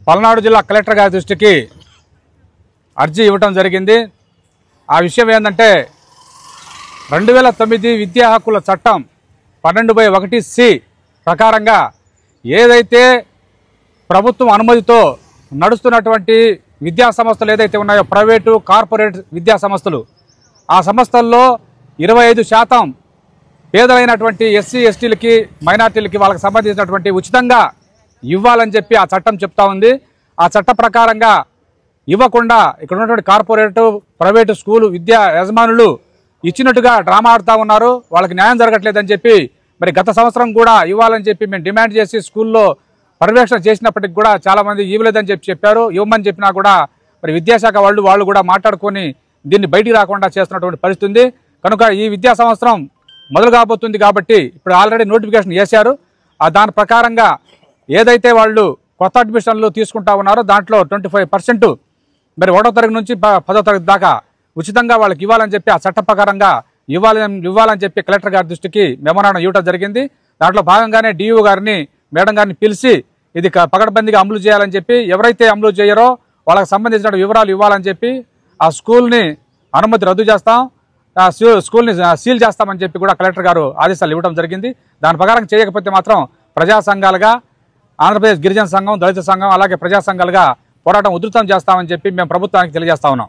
పల్నాడు జిల్లా కలెక్టర్ గారి దృష్టికి అర్జీ ఇవ్వడం జరిగింది. ఆ విషయం ఏంటంటే 2009 విద్యా హక్కుల చట్టం 12/1C ప్రకారంగా ఏదైతే ప్రభుత్వం అనుమతితో నడుస్తున్నటువంటి విద్యా సంస్థలు ఏదైతే ఉన్నాయో ప్రైవేటు కార్పొరేట్ విద్యా సంస్థలు, ఆ సంస్థల్లో 25% పేదలైనటువంటి ఎస్సీ ఎస్టీలకి మైనార్టీలకి వాళ్ళకి సంబంధించినటువంటి ఉచితంగా ఇవ్వాలని చెప్పి ఆ చట్టం చెప్తా ఉంది. ఆ చట్ట ప్రకారంగా ఇవ్వకుండా ఇక్కడ ఉన్నటువంటి కార్పొరేటు ప్రైవేటు స్కూలు విద్యా యజమానులు ఇచ్చినట్టుగా డ్రామా ఆడుతూ ఉన్నారు. వాళ్ళకి న్యాయం జరగట్లేదని చెప్పి మరి గత సంవత్సరం కూడా ఇవ్వాలని చెప్పి మేము డిమాండ్ చేసి స్కూల్లో పర్యవేక్షణ చేసినప్పటికి కూడా చాలామంది ఇవ్వలేదని చెప్పారు. ఇవ్వమని చెప్పినా కూడా మరి విద్యాశాఖ వాళ్ళు కూడా మాట్లాడుకొని దీన్ని బయటికి రాకుండా చేస్తున్నటువంటి పరిస్థితి ఉంది. కనుక ఈ విద్యా సంవత్సరం మొదలు కాబోతుంది కాబట్టి ఇప్పుడు ఆల్రెడీ నోటిఫికేషన్ వేశారు. దాని ప్రకారంగా ఏదైతే వాళ్ళు కొత్త అడ్మిషన్లు తీసుకుంటా ఉన్నారో దాంట్లో 25% మరి 1వ తరగతి నుంచి 10వ తరగతి దాకా ఉచితంగా వాళ్ళకి ఇవ్వాలని చెప్పి ఆ చట్ట ప్రకారంగా ఇవ్వాలని చెప్పి కలెక్టర్ గారి దృష్టికి మెమోరాండం ఇవ్వడం జరిగింది. దాంట్లో భాగంగానే డియూ గారిని మేడం గారిని పిలిచి ఇది పకడ్బందీగా అమలు చేయాలని చెప్పి, ఎవరైతే అమలు చేయరో వాళ్ళకి సంబంధించిన వివరాలు ఇవ్వాలని చెప్పి ఆ స్కూల్ని అనుమతి రద్దు చేస్తాం, స్కూల్ని సీల్ చేస్తామని చెప్పి కూడా కలెక్టర్ గారు ఆదేశాలు ఇవ్వడం జరిగింది. దాని ప్రకారం చేయకపోతే మాత్రం ప్రజా సంఘాలుగా ఆంధ్రప్రదేశ్ గిరిజన సంఘం, దళిత సంఘం అలాగే ప్రజా సంఘాలుగా పోరాటం ఉధృతం చేస్తామని చెప్పి మేము ప్రభుత్వానికి తెలియజేస్తా ఉన్నాం.